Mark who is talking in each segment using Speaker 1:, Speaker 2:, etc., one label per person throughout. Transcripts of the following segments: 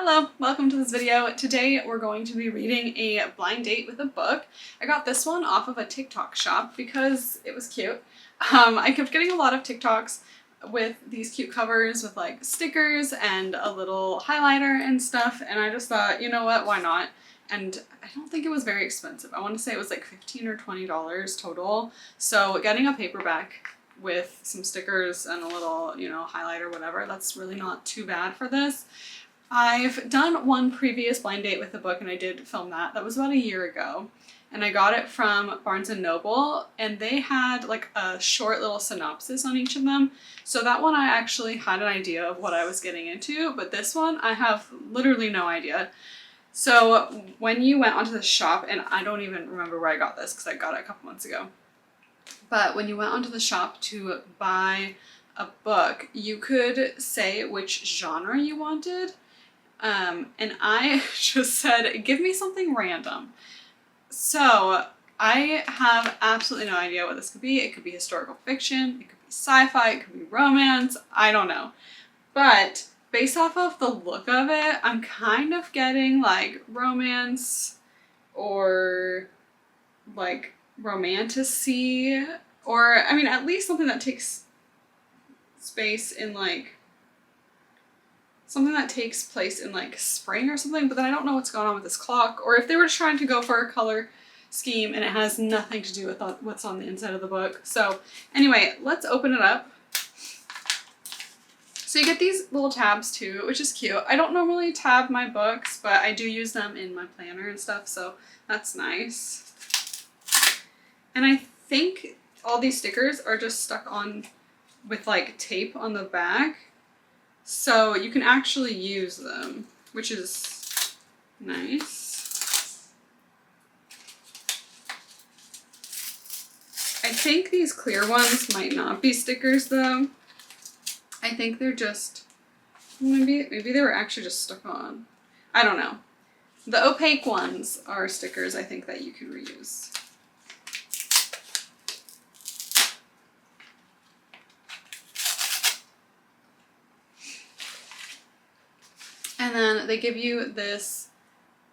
Speaker 1: Hello, welcome to this video. Today we're going to be reading a blind date with a book. I got this one off of a TikTok shop because it was cute. I kept getting a lot of TikToks with these cute covers with like stickers and a little highlighter and stuff, and I just thought, you know what, why not? And I don't think it was very expensive. I want to say it was like $15 or $20 total. So getting a paperback with some stickers and a little, highlighter, whatever, that's really not too bad for this. I've done one previous blind date with a book and I did film that. That was about a year ago. And I got it from Barnes & Noble and they had like a short little synopsis on each of them. So that one I actually had an idea of what I was getting into, but this one I have literally no idea. So when you went onto the shop, and I don't even remember where I got this because I got it a couple months ago, but when you went onto the shop to buy a book, you could say which genre you wanted. And I just said, give me something random. So I have absolutely no idea what this could be. It could be historical fiction, it could be sci-fi, it could be romance, I don't know. But based off of the look of it, I'm kind of getting like romance or like romantasy, or I mean at least something that takes space in like something that takes place in like spring or something, but then I don't know what's going on with this clock, or if they were trying to go for a color scheme and it has nothing to do with what's on the inside of the book. So anyway, let's open it up. So you get these little tabs too, which is cute. I don't normally tab my books, but I do use them in my planner and stuff, so that's nice. And I think all these stickers are just stuck on with like tape on the back. So you can actually use them, which is nice. I think these clear ones might not be stickers though. I think they're just, maybe they were actually just stuck on. I don't know. The opaque ones are stickers I think that you can reuse. And then they give you this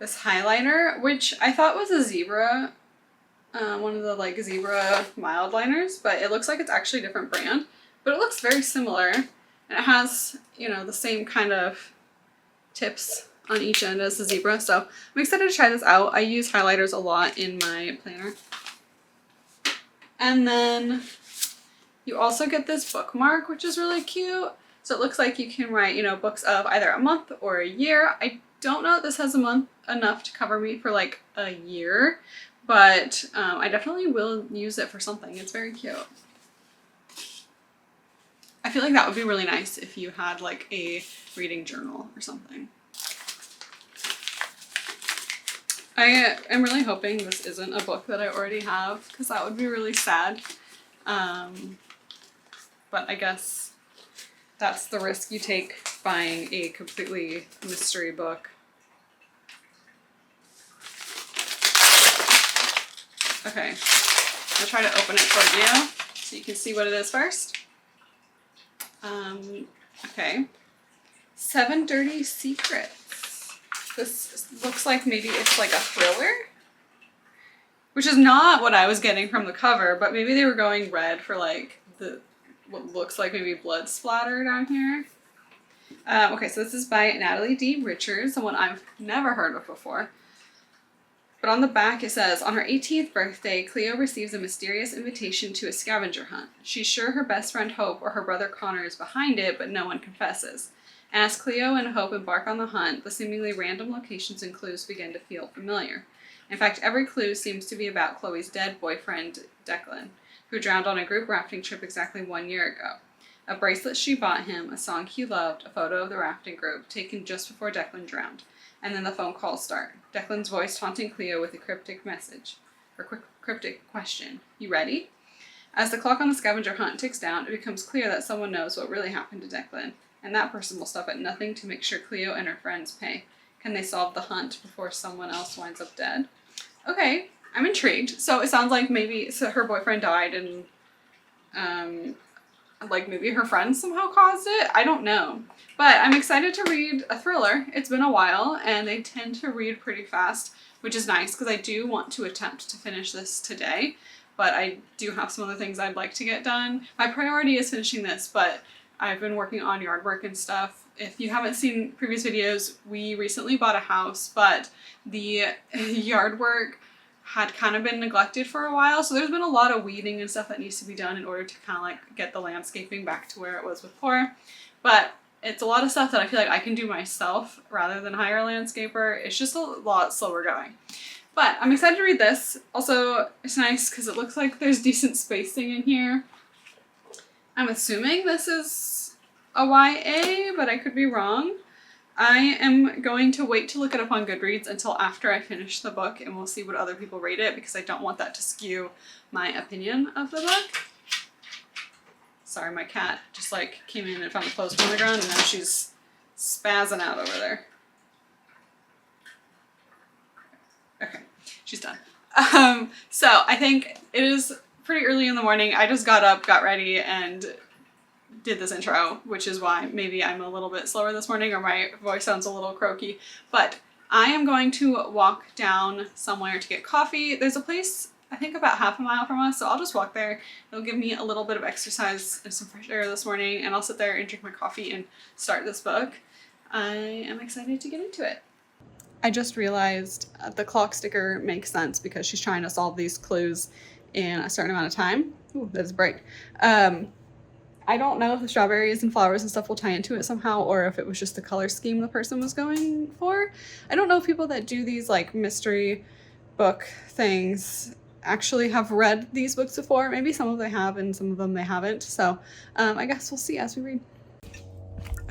Speaker 1: highliner, which I thought was a zebra, one of the like zebra mild liners, but it looks like it's actually a different brand. But it looks very similar, and it has, the same kind of tips on each end as the zebra. So I'm excited to try this out. I use highlighters a lot in my planner. And then you also get this bookmark, which is really cute. So it looks like you can write, books of either a month or a year. I don't know if this has a month enough to cover me for like a year, but I definitely will use it for something. It's very cute. I feel like that would be really nice if you had like a reading journal or something. I am really hoping this isn't a book that I already have, because that would be really sad. But I guess that's the risk you take buying a completely mystery book. Okay, I'll try to open it for you so you can see what it is first. Okay. 7 Dirty Secrets. This looks like maybe it's like a thriller, which is not what I was getting from the cover, but maybe they were going red for like what looks like maybe blood splatter down here. Okay, so this is by Natalie D. Richards, someone I've never heard of before. But on the back it says, on her 18th birthday, Cleo receives a mysterious invitation to a scavenger hunt. She's sure her best friend Hope or her brother Connor is behind it, but no one confesses. And as Cleo and Hope embark on the hunt, the seemingly random locations and clues begin to feel familiar. In fact, every clue seems to be about Chloe's dead boyfriend, Declan, who drowned on a group rafting trip exactly 1 year ago. A bracelet she bought him, a song he loved, a photo of the rafting group taken just before Declan drowned. And then the phone calls start. Declan's voice taunting Cleo with a cryptic message, or cryptic question. You ready? As the clock on the scavenger hunt ticks down, it becomes clear that someone knows what really happened to Declan, and that person will stop at nothing to make sure Cleo and her friends pay. Can they solve the hunt before someone else winds up dead? Okay, I'm intrigued. So it sounds like maybe her boyfriend died and like maybe her friends somehow caused it. I don't know. But I'm excited to read a thriller. It's been a while and they tend to read pretty fast, which is nice because I do want to attempt to finish this today. But I do have some other things I'd like to get done. My priority is finishing this, but I've been working on yard work and stuff. If you haven't seen previous videos, we recently bought a house, but the yard work had kind of been neglected for a while. So there's been a lot of weeding and stuff that needs to be done in order to kind of like get the landscaping back to where it was before. But it's a lot of stuff that I feel like I can do myself rather than hire a landscaper. It's just a lot slower going. But I'm excited to read this. Also, it's nice because it looks like there's decent spacing in here. I'm assuming this is a YA, but I could be wrong. I am going to wait to look it up on Goodreads until after I finish the book, and we'll see what other people rate it because I don't want that to skew my opinion of the book. Sorry, my cat just like came in and found a clothespin on the ground and now she's spazzing out over there. Okay, she's done. So I think it is pretty early in the morning. I just got up, got ready, and did this intro, which is why maybe I'm a little bit slower this morning or my voice sounds a little croaky. But I am going to walk down somewhere to get coffee. There's a place I think about half a mile from us, so I'll just walk there. It'll give me a little bit of exercise and some fresh air this morning, and I'll sit there and drink my coffee and start this book. I am excited to get into it. I just realized the clock sticker makes sense because she's trying to solve these clues in a certain amount of time. Ooh, that is bright. I don't know if the strawberries and flowers and stuff will tie into it somehow, or if it was just the color scheme the person was going for. I don't know if people that do these like mystery book things actually have read these books before. Maybe some of them have and some of them they haven't. So I guess we'll see as we read.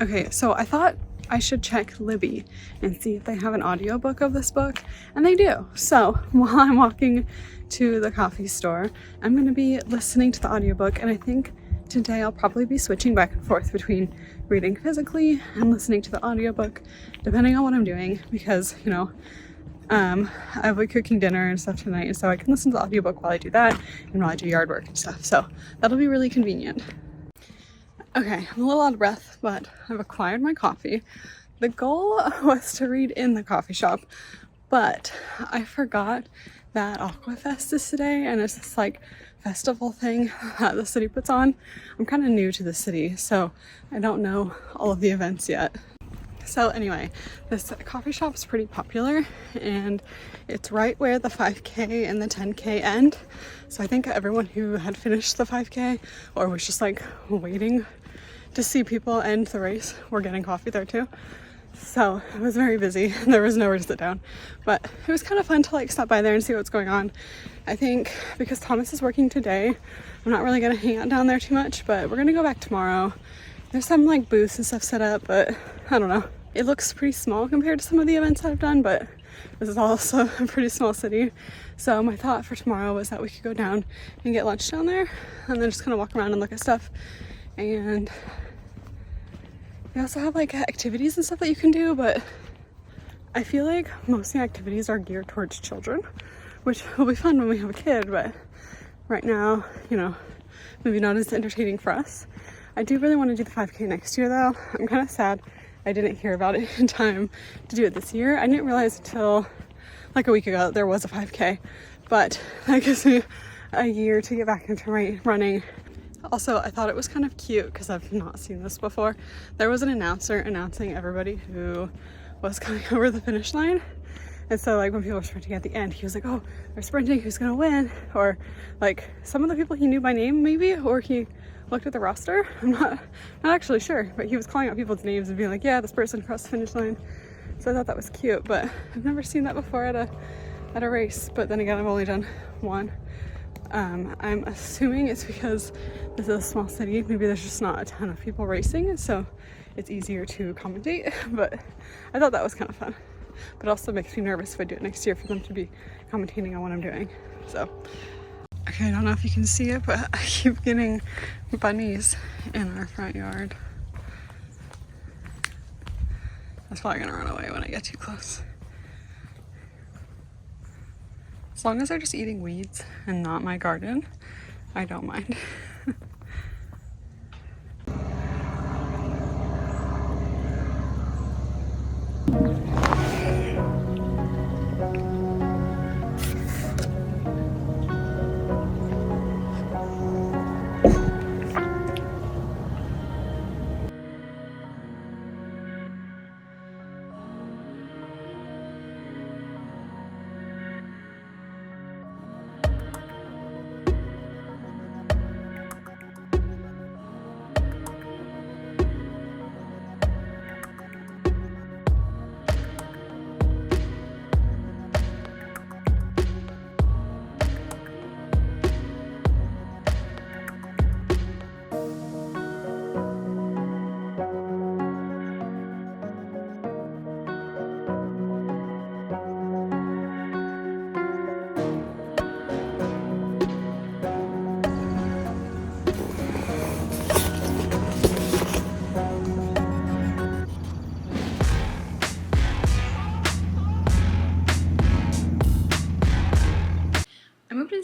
Speaker 1: Okay, so I thought I should check Libby and see if they have an audiobook of this book, and they do. So while I'm walking to the coffee store, I'm going to be listening to the audiobook, and I think today I'll probably be switching back and forth between reading physically and listening to the audiobook, depending on what I'm doing, because, you know, I'll be cooking dinner and stuff tonight, and so I can listen to the audiobook while I do that and while I do yard work and stuff. So that'll be really convenient. Okay, I'm a little out of breath, but I've acquired my coffee. The goal was to read in the coffee shop, but I forgot that Aquafest is today, and it's this like festival thing that the city puts on. I'm kind of new to the city, so I don't know all of the events yet. So anyway, this coffee shop is pretty popular, and it's right where the 5K and the 10K end. So I think everyone who had finished the 5K or was just like waiting to see people end the race were getting coffee there too. So it was very busy and there was nowhere to sit down, but it was kind of fun to like stop by there and see what's going on. I think because Thomas is working today, I'm not really gonna hang out down there too much, but we're gonna go back tomorrow. There's some like booths and stuff set up, but I don't know. It looks pretty small compared to some of the events I've done, but this is also a pretty small city. So my thought for tomorrow was that we could go down and get lunch down there and then just kind of walk around and look at stuff. And they also have like activities and stuff that you can do, but I feel like most of the activities are geared towards children, which will be fun when we have a kid, but right now, you know, maybe not as entertaining for us. I do really want to do the 5K next year though. I'm kind of sad I didn't hear about it in time to do it this year. I didn't realize until like a week ago that there was a 5K, but that gives me a year to get back into running. Also, I thought it was kind of cute because I've not seen this before. There was an announcer announcing everybody who was coming over the finish line. And so like when people were sprinting at the end, he was like, oh, they're sprinting, who's gonna win? Or like some of the people he knew by name maybe, or he looked at the roster. I'm not actually sure, but he was calling out people's names and being like, yeah, this person crossed the finish line. So I thought that was cute, but I've never seen that before at a race. But then again, I've only done one. I'm assuming it's because this is a small city. Maybe there's just not a ton of people racing, so it's easier to accommodate. But I thought that was kind of fun. But it also makes me nervous if I do it next year for them to be commentating on what I'm doing. So, okay, I don't know if you can see it, but I keep getting bunnies in our front yard. That's probably gonna run away when I get too close. As long as they're just eating weeds and not my garden, I don't mind.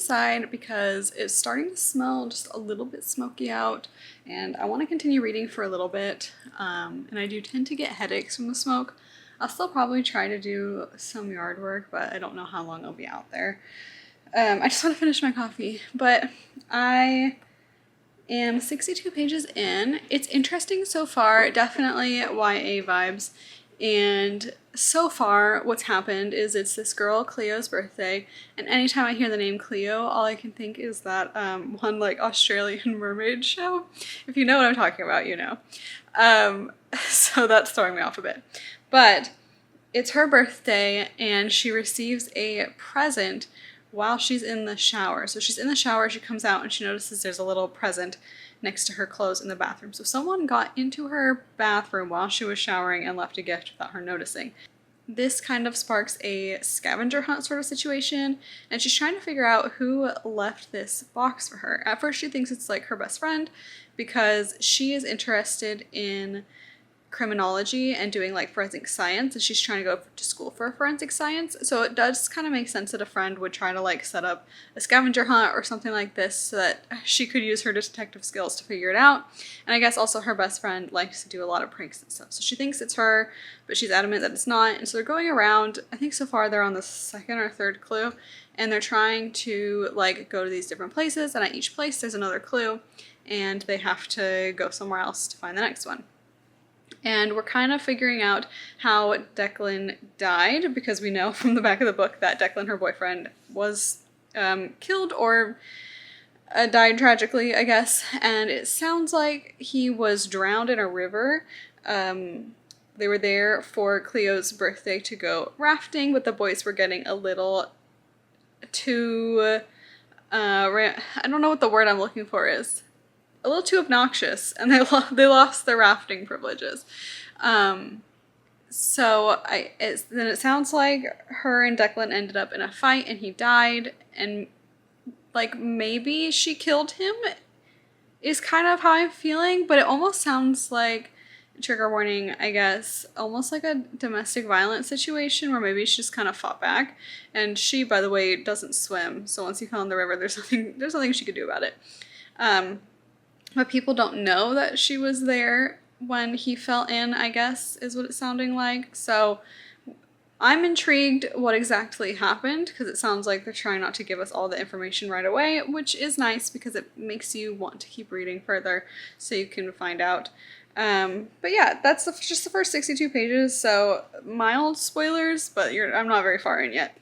Speaker 1: inside because it's starting to smell just a little bit smoky out, and I want to continue reading for a little bit, and I do tend to get headaches from the smoke. I'll still probably try to do some yard work, but I don't know how long I'll be out there. I just want to finish my coffee, but I am 62 pages in. It's interesting so far, definitely YA vibes. And so far, what's happened is it's this girl, Cleo's birthday, and anytime I hear the name Cleo, all I can think is that one like Australian mermaid show. If you know what I'm talking about, you know. So that's throwing me off a bit. But it's her birthday, and she receives a present while she's in the shower. So she's in the shower, she comes out, and she notices there's a little present next to her clothes in the bathroom. So someone got into her bathroom while she was showering and left a gift without her noticing. This kind of sparks a scavenger hunt sort of situation, and she's trying to figure out who left this box for her. At first she thinks it's like her best friend because she is interested in criminology and doing like forensic science, and she's trying to go to school for forensic science. So it does kind of make sense that a friend would try to like set up a scavenger hunt or something like this so that she could use her detective skills to figure it out. And I guess also her best friend likes to do a lot of pranks and stuff. So she thinks it's her, but she's adamant that it's not. And so they're going around. I think so far they're on the second or third clue, and they're trying to like go to these different places, and at each place there's another clue, and they have to go somewhere else to find the next one. And we're kind of figuring out how Declan died, because we know from the back of the book that Declan, her boyfriend, was killed or died tragically, I guess. And it sounds like he was drowned in a river. They were there for Cleo's birthday to go rafting, but the boys were getting a little too, I don't know what the word I'm looking for is. A little too obnoxious, and they lost their rafting privileges. So then it sounds like her and Declan ended up in a fight, and he died, and like maybe she killed him is kind of how I'm feeling, but it almost sounds like, trigger warning, I guess, almost like a domestic violence situation where maybe she just kind of fought back. And she, by the way, doesn't swim, so once he fell in the river, there's nothing she could do about it. But people don't know that she was there when he fell in, I guess, is what it's sounding like. So I'm intrigued what exactly happened, because it sounds like they're trying not to give us all the information right away, which is nice because it makes you want to keep reading further so you can find out. But yeah, that's just the first 62 pages, so mild spoilers, but I'm not very far in yet.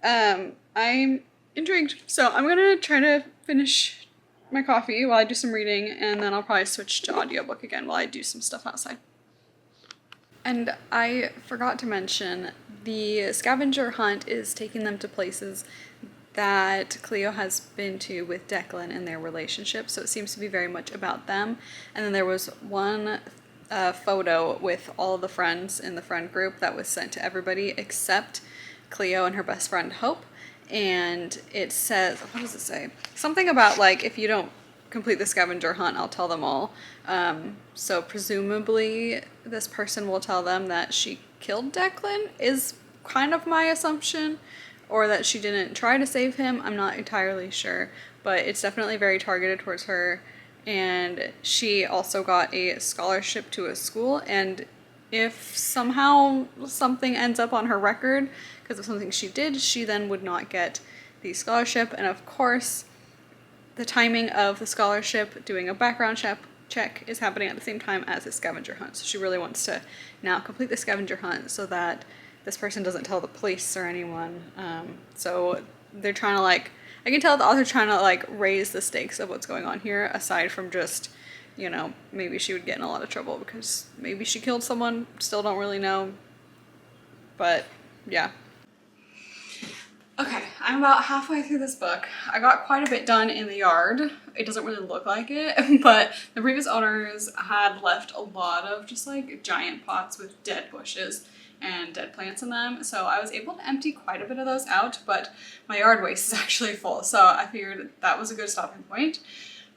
Speaker 1: I'm intrigued, so I'm gonna try to finish my coffee while I do some reading, and then I'll probably switch to audiobook again while I do some stuff outside. And I forgot to mention, the scavenger hunt is taking them to places that Cleo has been to with Declan and their relationship, so it seems to be very much about them. And then there was one photo with all the friends in the friend group that was sent to everybody except Cleo and her best friend Hope. And it says, what does it say? Something about like, if you don't complete the scavenger hunt, I'll tell them all. So presumably this person will tell them that she killed Declan, is kind of my assumption, or that she didn't try to save him. I'm not entirely sure, but it's definitely very targeted towards her. And she also got a scholarship to a school, and if somehow something ends up on her record because of something she did, she then would not get the scholarship. And of course, the timing of the scholarship, doing a background check is happening at the same time as the scavenger hunt. So she really wants to now complete the scavenger hunt so that this person doesn't tell the police or anyone. So they're trying to like, I can tell the author's trying to like raise the stakes of what's going on here, aside from just, you know, maybe she would get in a lot of trouble because maybe she killed someone, still don't really know. But yeah. Okay, I'm about halfway through this book. I got quite a bit done in the yard. It doesn't really look like it, but the previous owners had left a lot of just like giant pots with dead bushes and dead plants in them. So I was able to empty quite a bit of those out, but my yard waste is actually full. So I figured that was a good stopping point.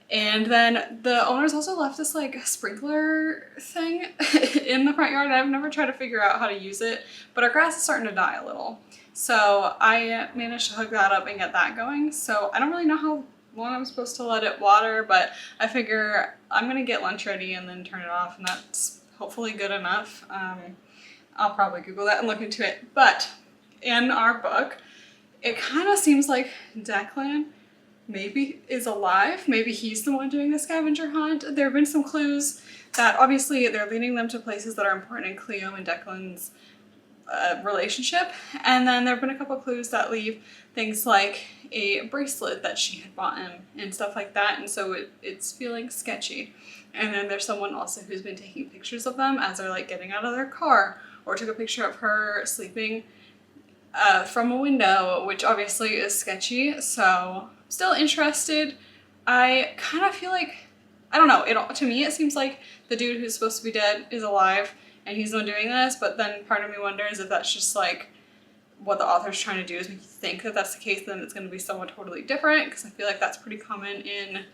Speaker 1: And then the owners also left this like sprinkler thing in the front yard. I've never tried to figure out how to use it, but our grass is starting to die a little. So I managed to hook that up and get that going. So I don't really know how long I'm supposed to let it water, but I figure I'm gonna get lunch ready and then turn it off, and that's hopefully good enough. I'll probably Google that and look into it. But in our book, it kind of seems like Declan maybe is alive. Maybe he's the one doing the scavenger hunt. There have been some clues that obviously they're leading them to places that are important in Cleo and Declan's relationship. And then there have been a couple clues that leave things like a bracelet that she had bought him and stuff like that. And so it's feeling sketchy. And then there's someone also who's been taking pictures of them as they're like getting out of their car, or took a picture of her sleeping from a window, which obviously is sketchy. So still interested. I kind of feel like, I don't know, to me it seems like the dude who's supposed to be dead is alive and he's the one doing this, but then part of me wonders if that's just like what the author's trying to do is make you think that that's the case, then it's going to be someone totally different, because I feel like that's pretty common in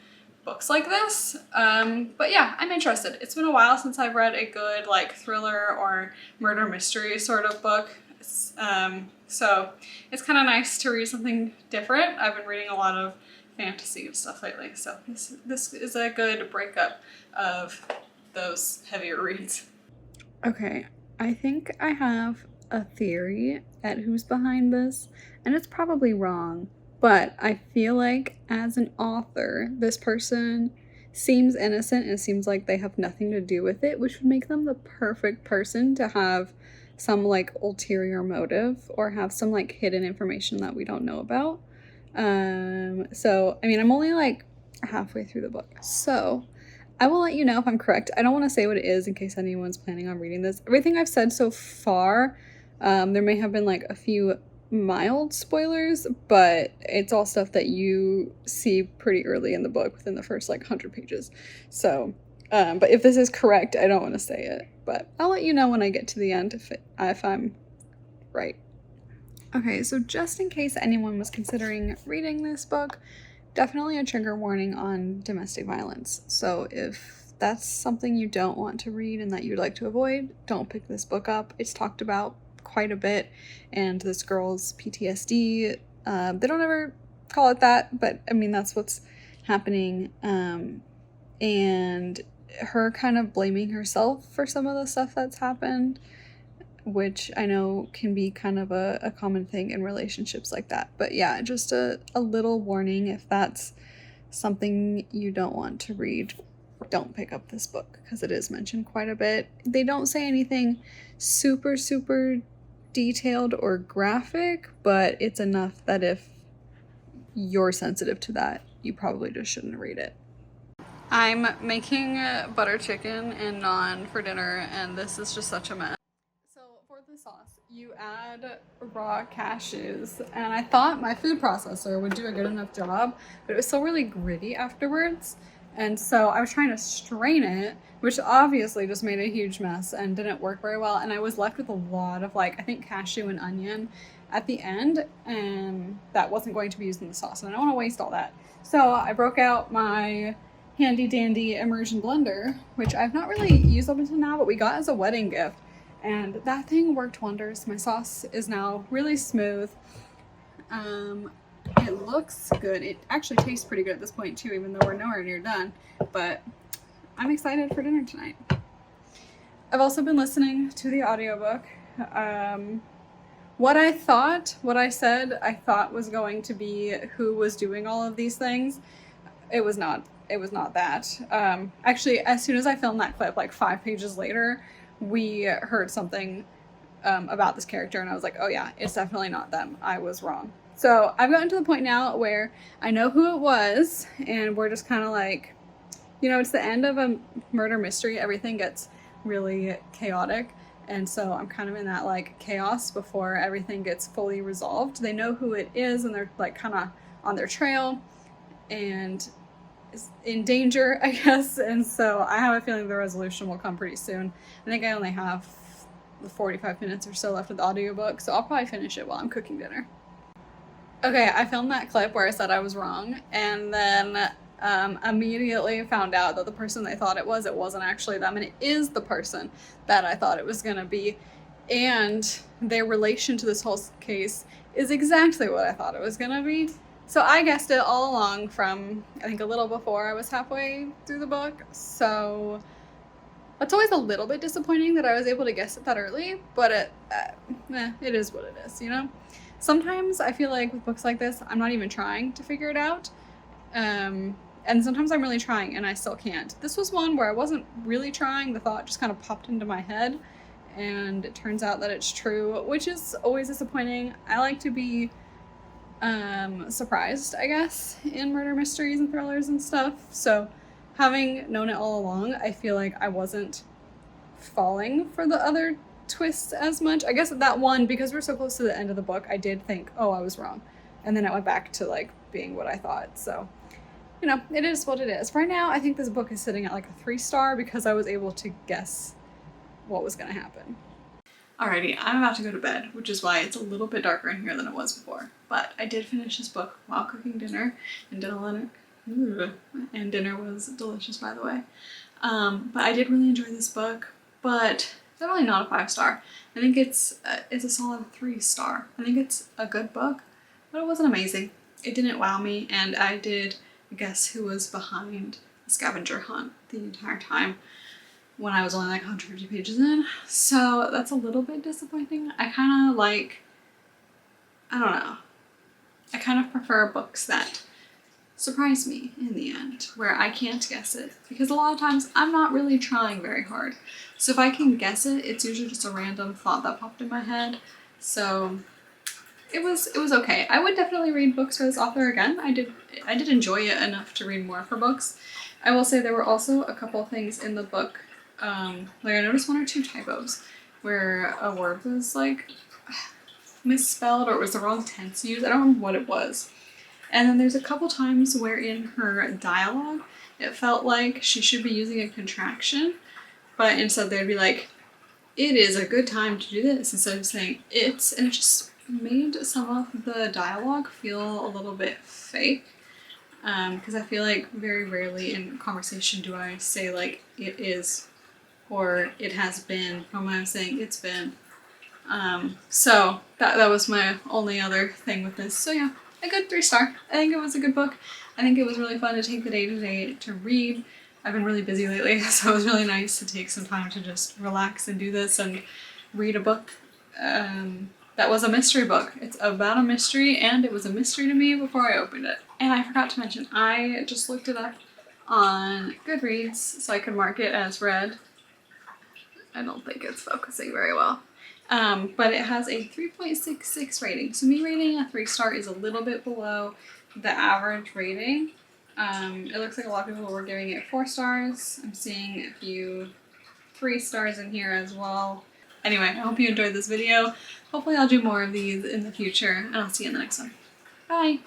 Speaker 1: books like this. But yeah, I'm interested. It's been a while since I've read a good like thriller or murder mystery sort of book. So it's kind of nice to read something different. I've been reading a lot of fantasy and stuff lately, so this is a good breakup of those heavier reads. Okay, I think I have a theory at who's behind this, and it's probably wrong, but I feel like as an author, this person seems innocent and it seems like they have nothing to do with it, which would make them the perfect person to have some like ulterior motive or have some like hidden information that we don't know about. So I mean, I'm only like halfway through the book, so I will let you know if I'm correct. I don't want to say what it is in case anyone's planning on reading this. Everything I've said so far, there may have been like a few mild spoilers, but it's all stuff that you see pretty early in the book within the first like 100 pages. So but if this is correct, I don't want to say it, but I'll let you know when I get to the end if I'm right. Okay, so just in case anyone was considering reading this book, definitely a trigger warning on domestic violence. So if that's something you don't want to read and that you'd like to avoid, don't pick this book up. It's talked about quite a bit, and this girl's PTSD, they don't ever call it that, but I mean, that's what's happening. And her kind of blaming herself for some of the stuff that's happened, which I know can be kind of a common thing in relationships like that. But yeah, just a little warning, if that's something you don't want to read, don't pick up this book, because it is mentioned quite a bit. They don't say anything super, super detailed or graphic, but it's enough that if you're sensitive to that, you probably just shouldn't read it. I'm making butter chicken and naan for dinner, and this is just such a mess. So for the sauce, you add raw cashews, and I thought my food processor would do a good enough job, but it was still really gritty afterwards. And so I was trying to strain it, which obviously just made a huge mess and didn't work very well. And I was left with a lot of like, I think cashew and onion at the end, and that wasn't going to be used in the sauce. And I don't want to waste all that. So I broke out my handy dandy immersion blender, which I've not really used up until now, but we got as a wedding gift. And that thing worked wonders. My sauce is now really smooth. It looks good. It actually tastes pretty good at this point too, even though we're nowhere near done. But I'm excited for dinner tonight. I've also been listening to the audiobook. What I said I thought was going to be who was doing all of these things, it was not. It was not that. Actually, as soon as I filmed that clip, like 5 pages later, we heard something about this character, and I was like, oh yeah, it's definitely not them. I was wrong. So I've gotten to the point now where I know who it was, and we're just kind of like, you know, it's the end of a murder mystery. Everything gets really chaotic, and so I'm kind of in that like chaos before everything gets fully resolved. They know who it is, and they're like kind of on their trail and is in danger, I guess. And so I have a feeling the resolution will come pretty soon. I think I only have 45 minutes or so left of the audiobook, so I'll probably finish it while I'm cooking dinner. Okay, I filmed that clip where I said I was wrong, and then immediately found out that the person they thought it wasn't actually them, and it is the person that I thought it was gonna be. And their relation to this whole case is exactly what I thought it was gonna be. So I guessed it all along from, I think, a little before I was halfway through the book. So it's always a little bit disappointing that I was able to guess it that early, but it is what it is, you know? Sometimes I feel like with books like this, I'm not even trying to figure it out. And sometimes I'm really trying and I still can't. This was one where I wasn't really trying. The thought just kind of popped into my head, and it turns out that it's true, which is always disappointing. I like to be surprised, I guess, in murder mysteries and thrillers and stuff. So having known it all along, I feel like I wasn't falling for the other twists as much. I guess that one, because we're so close to the end of the book, I did think, oh, I was wrong. And then it went back to like being what I thought. So, you know, it is what it is. Right now, I think this book is sitting at like a 3-star because I was able to guess what was going to happen. Alrighty, I'm about to go to bed, which is why it's a little bit darker in here than it was before. But I did finish this book while cooking dinner, and dinner was delicious, by the way. But I did really enjoy this book, but definitely not a 5-star. I think it's a solid 3-star. I think it's a good book, but it wasn't amazing. It didn't wow me, and I did guess who was behind the scavenger hunt the entire time when I was only like 150 pages in. So that's a little bit disappointing. I kind of like, I don't know. I kind of prefer books that surprise me in the end, where I can't guess it, because a lot of times I'm not really trying very hard. So if I can guess it, it's usually just a random thought that popped in my head. So it was okay. I would definitely read books by this author again. I did enjoy it enough to read more of her books. I will say there were also a couple things in the book, like I noticed 1 or 2 typos where a word was like misspelled or it was the wrong tense used. I don't remember what it was. And then there's a couple times where in her dialogue, it felt like she should be using a contraction, but instead they'd be like, it is a good time to do this, instead of saying it's, and it just made some of the dialogue feel a little bit fake. Because I feel like very rarely in conversation do I say like it is or it has been, when I'm saying it's been. So that was my only other thing with this. So yeah, a good 3-star. I think it was a good book. I think it was really fun to take the day today to read. I've been really busy lately, so it was really nice to take some time to just relax and do this and read a book that was a mystery book. It's about a mystery, and it was a mystery to me before I opened it. And I forgot to mention, I just looked it up on Goodreads so I could mark it as read. I don't think it's focusing very well. But it has a 3.66 rating. So me rating a 3-star is a little bit below the average rating. It looks like a lot of people were giving it 4 stars. I'm seeing a few 3 stars in here as well. Anyway, I hope you enjoyed this video. Hopefully I'll do more of these in the future, and I'll see you in the next one. Bye!